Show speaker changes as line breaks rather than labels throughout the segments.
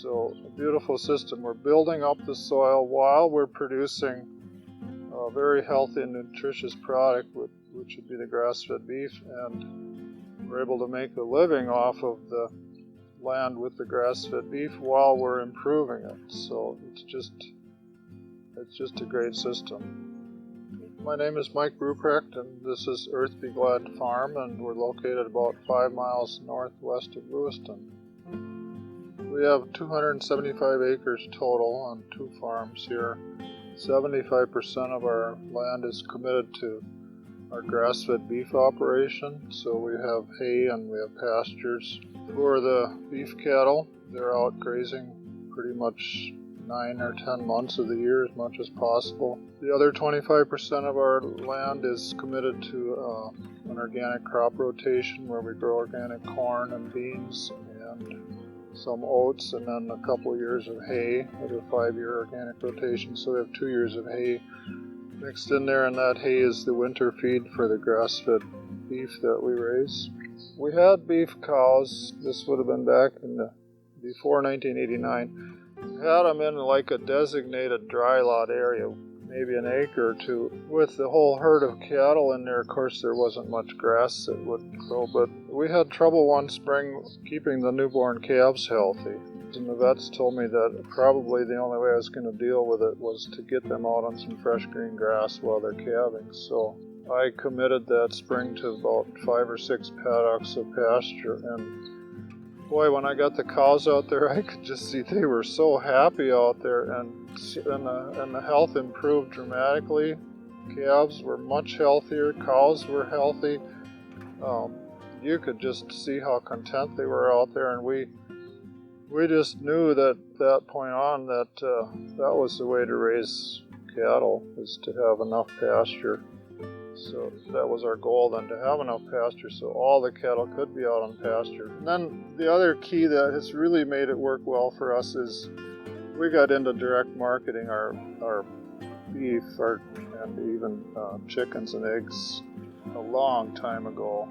So a beautiful system. We're building up the soil while we're producing a very healthy and nutritious product, which would be the grass-fed beef, and we're able to make a living off of the land with the grass-fed beef while we're improving it. So it's just a great system. My name is Mike Rupprecht, and this is Earth Be Glad Farm, and we're located about 5 miles northwest of Lewiston. We have 275 acres total on 2 farms here. 75% of our land is committed to our grass-fed beef operation, so we have hay and we have pastures. For the beef cattle, they're out grazing pretty much 9 or 10 months of the year as much as possible. The other 25% of our land is committed to an organic crop rotation where we grow organic corn and beans and some oats, and then a couple years of hay with a 5-year organic rotation. So we have 2 years of hay mixed in there, and that hay is the winter feed for the grass-fed beef that we raise. We had beef cows. This would have been back before 1989. We had them in like a designated dry lot area, maybe an acre or two. With the whole herd of cattle in there, of course, there wasn't much grass that would grow, but we had trouble one spring keeping the newborn calves healthy. And the vets told me that probably the only way I was going to deal with it was to get them out on some fresh green grass while they're calving. So I committed that spring to about 5 or 6 paddocks of pasture, and boy, when I got the cows out there, I could just see they were so happy out there, and the health improved dramatically. Calves were much healthier, cows were healthy. You could just see how content they were out there, and we just knew that point on that that was the way to raise cattle, is to have enough pasture. So that was our goal then, to have enough pasture so all the cattle could be out on pasture. And then the other key that has really made it work well for us is we got into direct marketing our beef and even chickens and eggs a long time ago.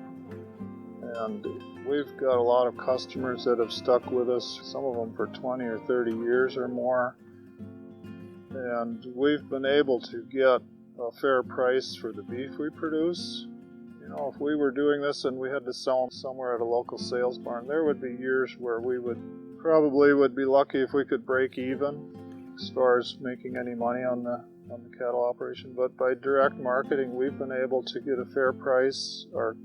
And we've got a lot of customers that have stuck with us, some of them for 20 or 30 years or more. And we've been able to get a fair price for the beef we produce. You know, if we were doing this and we had to sell them somewhere at a local sales barn, there would be years where we would be lucky if we could break even as far as making any money on the cattle operation. But by direct marketing, we've been able to get a fair price. Our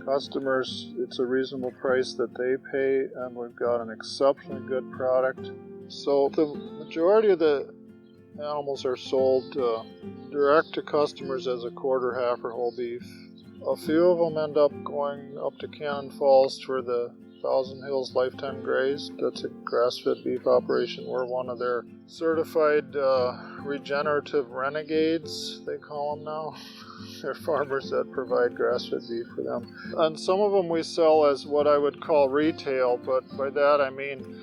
customers, it's a reasonable price that they pay, and we've got an exceptionally good product. So the majority of the animals are sold direct to customers as a quarter, half, or whole beef. A few of them end up going up to Cannon Falls for the Thousand Hills Lifetime Graze. That's a grass-fed beef operation. We're one of their certified regenerative renegades, they call them now. They're farmers that provide grass-fed beef for them. And some of them we sell as what I would call retail, but by that I mean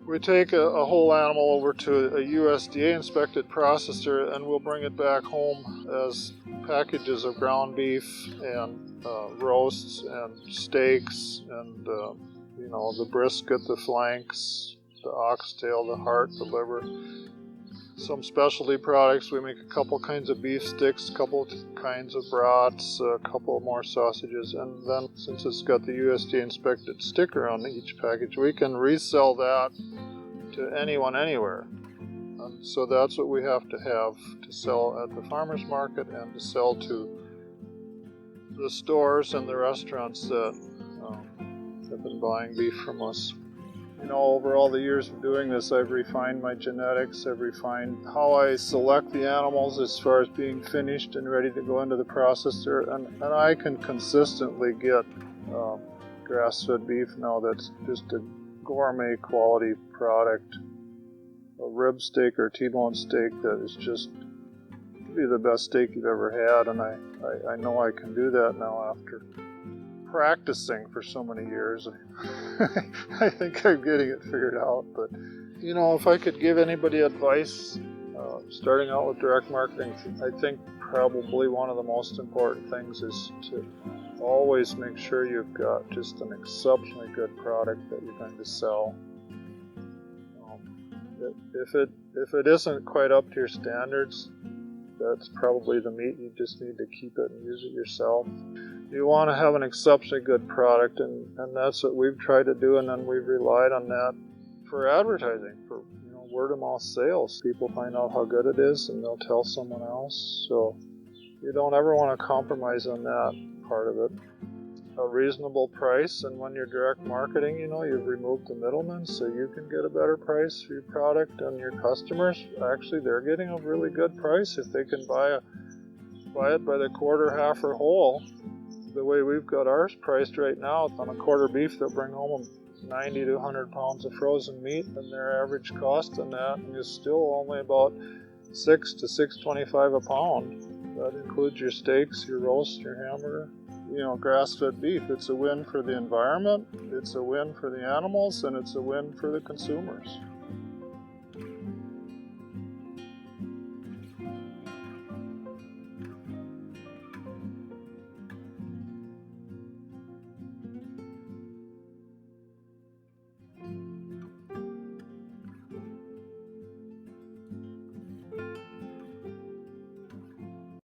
we take a whole animal over to a USDA-inspected processor, and we'll bring it back home as packages of ground beef and roasts and steaks and, the brisket, the flanks, the oxtail, the heart, the liver. Some specialty products. We make a couple kinds of beef sticks, a couple kinds of brats, a couple more sausages, and then since it's got the USDA-inspected sticker on each package, we can resell that to anyone, anywhere. And so that's what we have to sell at the farmer's market and to sell to the stores and the restaurants that have been buying beef from us. You know, over all the years of doing this, I've refined my genetics, I've refined how I select the animals as far as being finished and ready to go into the processor, and I can consistently get grass-fed beef now that's just a gourmet quality product. A rib steak or T-bone steak that is just be the best steak you've ever had, and I know I can do that now after practicing for so many years. I think I'm getting it figured out. But if I could give anybody advice starting out with direct marketing, I think probably one of the most important things is to always make sure you've got just an exceptionally good product that you're going to sell. If it isn't quite up to your standards, that's probably the meat. You just need to keep it and use it yourself. You want to have an exceptionally good product, and that's what we've tried to do, and then we've relied on that for advertising, for word of mouth sales. People find out how good it is, and they'll tell someone else. So you don't ever want to compromise on that part of it. A reasonable price, and when you're direct marketing, you've removed the middleman, so you can get a better price for your product, and your customers, actually, they're getting a really good price if they can buy it by the quarter, half, or whole. The way we've got ours priced right now, on a quarter beef, they'll bring home 90 to 100 pounds of frozen meat, and their average cost on that is still only about $6 to $6.25 a pound. That includes your steaks, your roast, your hamburger. Grass-fed beef, it's a win for the environment, it's a win for the animals, and it's a win for the consumers.